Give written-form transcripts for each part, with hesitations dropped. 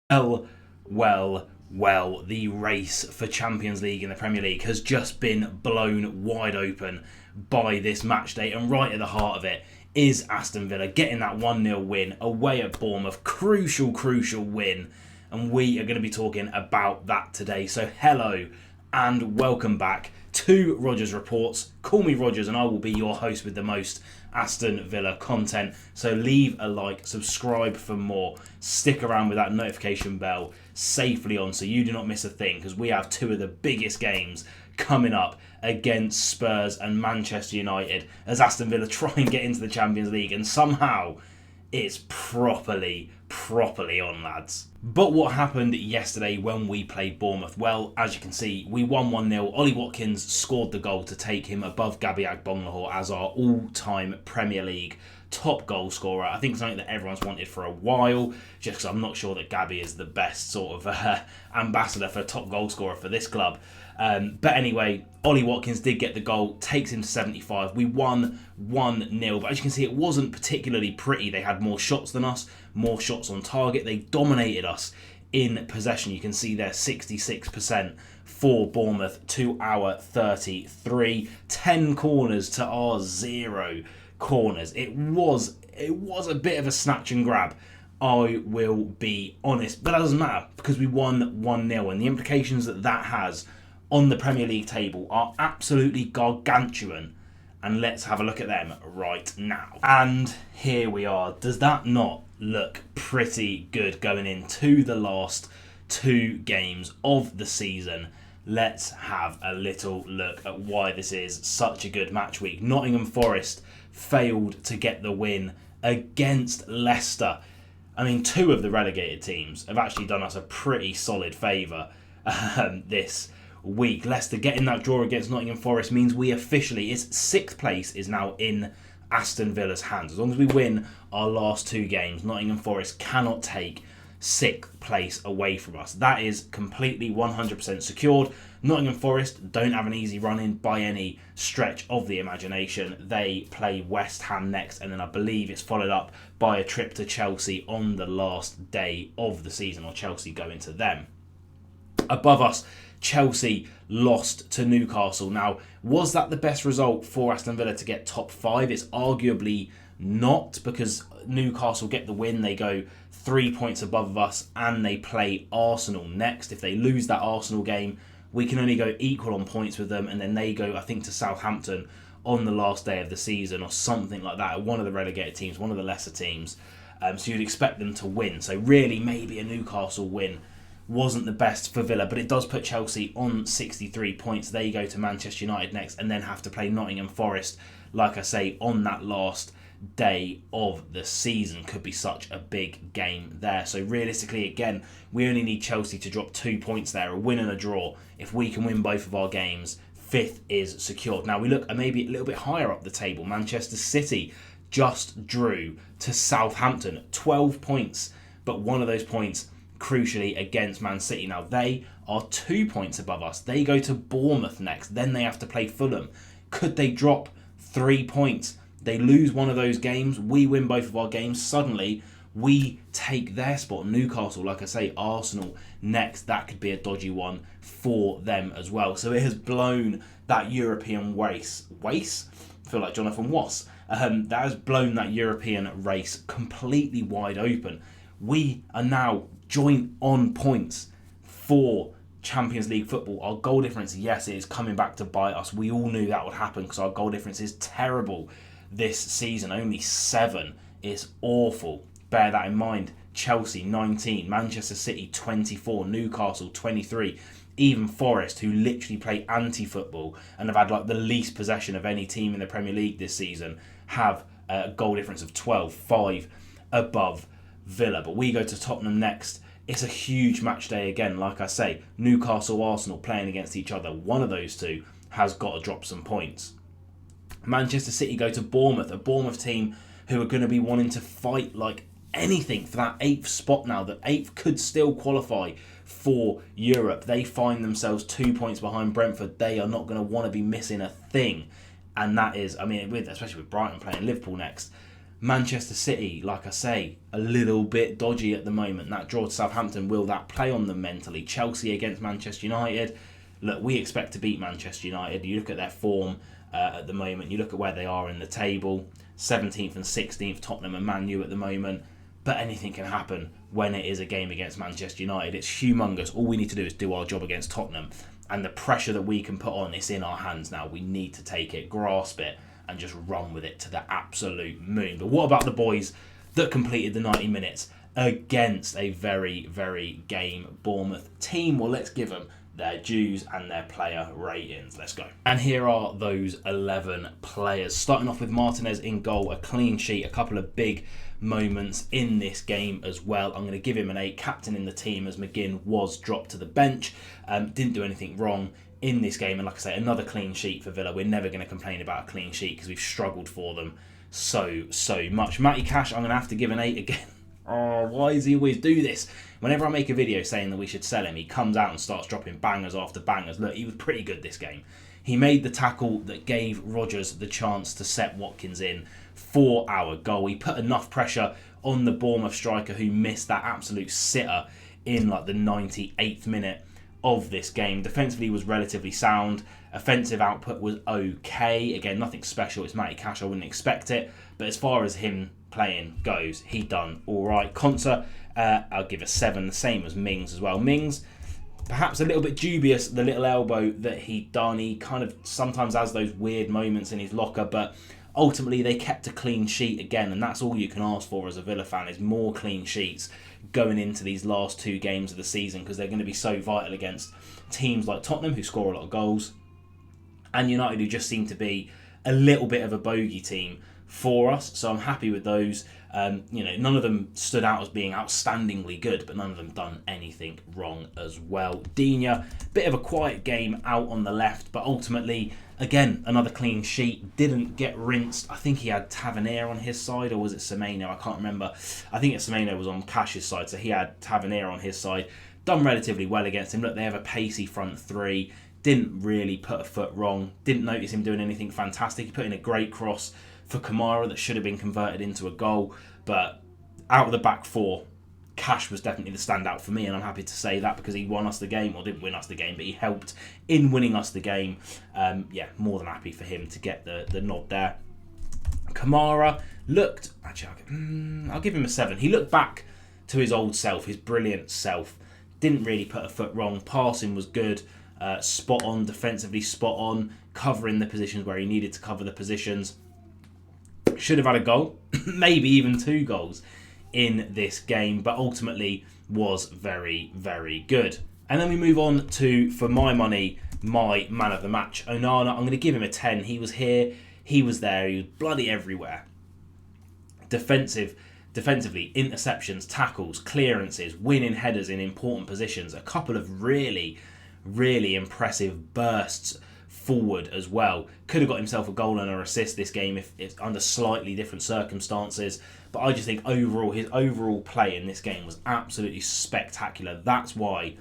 Well, the race for Champions League in the Premier League has just been blown wide open by this match day, and right at the heart of it is Aston Villa getting that 1-0 win away at Bournemouth. Crucial win, and we are going to be talking about that today. So hello and welcome back to Rogers Reports. Call me Rogers and I will be your host with the most Aston Villa content. So leave a like, subscribe for more, stick around with that notification bell safely on so you do not miss a thing, because we have two of the biggest games coming up against Spurs and Manchester United as Aston Villa try and get into the Champions League, and somehow it's properly on, lads. But what happened yesterday when we played Bournemouth? Well, as you can see, we won 1-0. Ollie Watkins scored the goal to take him above Gabby Agbonlahor as our all-time Premier League top goal scorer. I think something that everyone's wanted for a while, just because I'm not sure that Gabby is the best sort of ambassador for top goal scorer for this club. But anyway, Ollie Watkins did get the goal, takes him to 75. We won 1-0, but as you can see, it wasn't particularly pretty. They had more shots than us, more shots on target. They dominated us in possession. You can see there 66% for Bournemouth to our 33. 10 corners to our 0 corners. It was a bit of a snatch and grab, I will be honest, but that doesn't matter because we won 1-0, and the implications that has on the Premier League table are absolutely gargantuan, and let's have a look at them right now. And here we are. Does that not look pretty good going into the last two games of the season? Let's have a little look at why this is such a good match week. Nottingham Forest failed to get the win against Leicester. I mean, two of the relegated teams have actually done us a pretty solid favour this week. Leicester getting that draw against Nottingham Forest means we officially, its sixth place is now in Aston Villa's hands. As long as we win our last two games, Nottingham Forest cannot take sixth place away from us. That is completely 100% secured. Nottingham Forest don't have an easy run in by any stretch of the imagination. They play West Ham next, and then I believe it's followed up by a trip to Chelsea on the last day of the season, or Chelsea go into them. Above us, Chelsea lost to Newcastle. Now, was that the best result for Aston Villa to get top 5? It's arguably not, because Newcastle get the win. They go 3 points above us and they play Arsenal next. If they lose that Arsenal game, we can only go equal on points with them, and then they go, I think, to Southampton on the last day of the season or something like that. One of the relegated teams, one of the lesser teams. So you'd expect them to win. So really, maybe a Newcastle win wasn't the best for Villa, but it does put Chelsea on 63 points. They go to Manchester United next and then have to play Nottingham Forest, like I say, on that last day of the season. Could be such a big game there. So realistically, again, we only need Chelsea to drop 2 points there, a win and a draw. If we can win both of our games, fifth is secured. Now we look maybe a little bit higher up the table. Manchester City just drew to Southampton, 12 points, but one of those points crucially against Man City. Now they are 2 points above us. They go to Bournemouth next, then they have to play Fulham. Could they drop 3 points? They lose one of those games, we win both of our games, suddenly we take their spot. Newcastle, like I say, Arsenal next, that could be a dodgy one for them as well. So it has blown that European race. I feel like Jonathan Wass. That has blown that European race completely wide open. We are now joint on points for Champions League football. Our goal difference, yes, it is coming back to bite us. We all knew that would happen because our goal difference is terrible this season. Only 7 is awful. Bear that in mind. Chelsea 19, Manchester City 24, Newcastle 23, even Forest, who literally play anti-football and have had like the least possession of any team in the Premier League this season, have a goal difference of 12, 5 above Villa. But we go to Tottenham next. It's a huge match day again. Like I say, Newcastle, Arsenal playing against each other. One of those two has got to drop some points. Manchester City go to Bournemouth, a Bournemouth team who are going to be wanting to fight like anything for that 8th spot now. That 8th could still qualify for Europe. They find themselves 2 points behind Brentford. They are not going to want to be missing a thing. And that is, I mean, especially with Brighton playing Liverpool next, Manchester City, like I say, a little bit dodgy at the moment. That draw to Southampton, will that play on them mentally? Chelsea against Manchester United. Look, we expect to beat Manchester United. You look at their form at the moment. You look at where they are in the table. 17th and 16th, Tottenham and Man U at the moment. But anything can happen when it is a game against Manchester United. It's humongous. All we need to do is do our job against Tottenham. And the pressure that we can put on, it's in our hands now. We need to take it, grasp it, and just run with it to the absolute moon. But what about the boys that completed the 90 minutes against a very, very game Bournemouth team? Well, let's give them their dues and their player ratings. Let's go. And here are those 11 players. Starting off with Martinez in goal, a clean sheet, a couple of big moments in this game as well. I'm going to give him an 8, captain in the team as McGinn was dropped to the bench. Didn't do anything wrong in this game, and like I say, another clean sheet for Villa. We're never going to complain about a clean sheet because we've struggled for them so much. Matty Cash, I'm going to have to give an 8 again. Oh, why does he always do this? Whenever I make a video saying that we should sell him, he comes out and starts dropping bangers after bangers. Look, he was pretty good this game. He made the tackle that gave Rodgers the chance to set Watkins in for our goal. He put enough pressure on the Bournemouth striker who missed that absolute sitter in like the 98th minute of this game. Defensively was relatively sound. Offensive output was okay. Again, nothing special. It's Matty Cash. I wouldn't expect it. But as far as him playing goes, he done all right. Konsa, I'll give a 7. The same as Mings as well. Mings, perhaps a little bit dubious, the little elbow that he done. He kind of sometimes has those weird moments in his locker, but ultimately they kept a clean sheet again, and that's all you can ask for as a Villa fan, is more clean sheets going into these last 2 games of the season, because they're going to be so vital against teams like Tottenham, who score a lot of goals, and United, who just seem to be a little bit of a bogey team for us. So I'm happy with those. None of them stood out as being outstandingly good, but none of them done anything wrong as well. Digne, bit of a quiet game out on the left, but ultimately, again, another clean sheet. Didn't get rinsed. I think he had Tavernier on his side, or was it Semenyo? I can't remember. I think Semenyo was on Cash's side, so he had Tavernier on his side. Done relatively well against him. Look, they have a pacey front 3. Didn't really put a foot wrong. Didn't notice him doing anything fantastic. He put in a great cross for Kamara that should have been converted into a goal, but out of the back 4, Cash was definitely the standout for me, and I'm happy to say that because he won us the game, or didn't win us the game, but he helped in winning us the game. More than happy for him to get the nod there. Kamara looked, actually, I'll give him a 7. He looked back to his old self, his brilliant self. Didn't really put a foot wrong. Passing was good, spot on, defensively spot on, covering the positions where he needed to cover the positions. Should have had a goal, maybe even 2 goals in this game, but ultimately was very, very good. And then we move on to, for my money, my man of the match, Onana. I'm going to give him a 10. He was here, he was there, he was bloody everywhere. Defensively, interceptions, tackles, clearances, winning headers in important positions, a couple of really, really impressive bursts forward as well. Could have got himself a goal and an assist this game if it's under slightly different circumstances, but I just think overall his overall play in this game was absolutely spectacular. That's why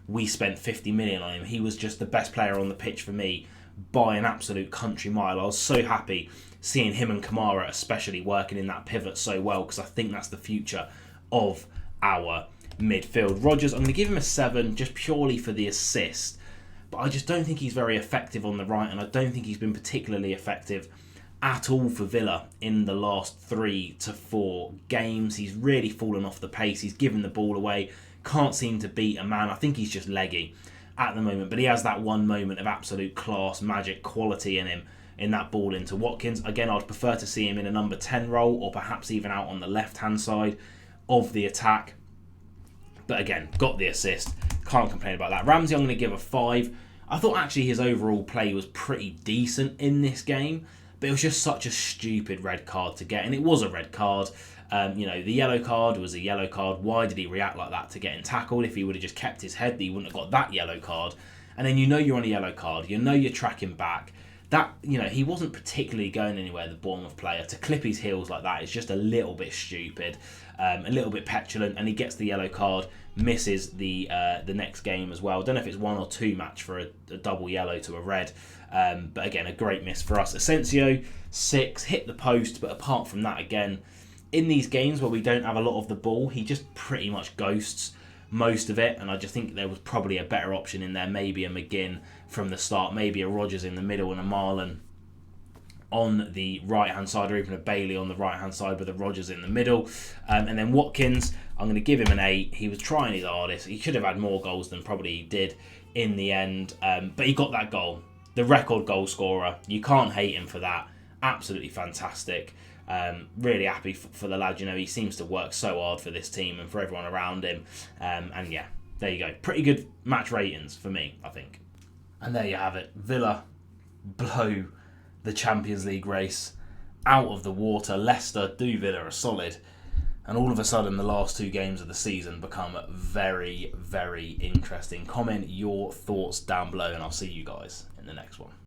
we spent 50 million on him. He was just the best player on the pitch for me by an absolute country mile. I was so happy seeing him and Kamara especially working in that pivot so well, because I think that's the future of our midfield. Rodgers, I'm going to give him a 7 just purely for the assist. But I just don't think he's very effective on the right, and I don't think he's been particularly effective at all for Villa in the last 3 to 4 games. He's really fallen off the pace. He's given the ball away. Can't seem to beat a man. I think he's just leggy at the moment. But he has that one moment of absolute class, magic, quality in him, in that ball into Watkins. Again, I'd prefer to see him in a number 10 role, or perhaps even out on the left-hand side of the attack. But again, got the assist. Can't complain about that. Ramsey, I'm going to give a 5. I thought actually his overall play was pretty decent in this game, but it was just such a stupid red card to get, and it was a red card. The yellow card was a yellow card. Why did he react like that to getting tackled? If he would have just kept his head, he wouldn't have got that yellow card. And then you're on a yellow card. You're tracking back. that, he wasn't particularly going anywhere, the Bournemouth player. To clip his heels like that is just a little bit stupid, a little bit petulant, and he gets the yellow card, misses the next game as well. I don't know if it's 1 or 2 match for a double yellow to a red, but again, a great miss for us. Asensio, 6, hit the post, but apart from that, again, in these games where we don't have a lot of the ball, he just pretty much ghosts most of it, and I just think there was probably a better option in there, maybe a McGinn from the start, maybe a Rodgers in the middle and a Marlon on the right hand side, or even a Bailey on the right hand side with a Rodgers in the middle. And then Watkins, I'm going to give him an 8. He was trying his hardest. He should have had more goals than probably he did in the end, but he got that goal, the record goal scorer. You can't hate him for that. Absolutely fantastic. Really happy for the lad. He seems to work so hard for this team and for everyone around him. And yeah, there you go. Pretty good match ratings for me, I think. And there you have it. Villa blow the Champions League race out of the water. Leicester do Villa a solid. And all of a sudden, the last 2 games of the season become very, very interesting. Comment your thoughts down below, and I'll see you guys in the next one.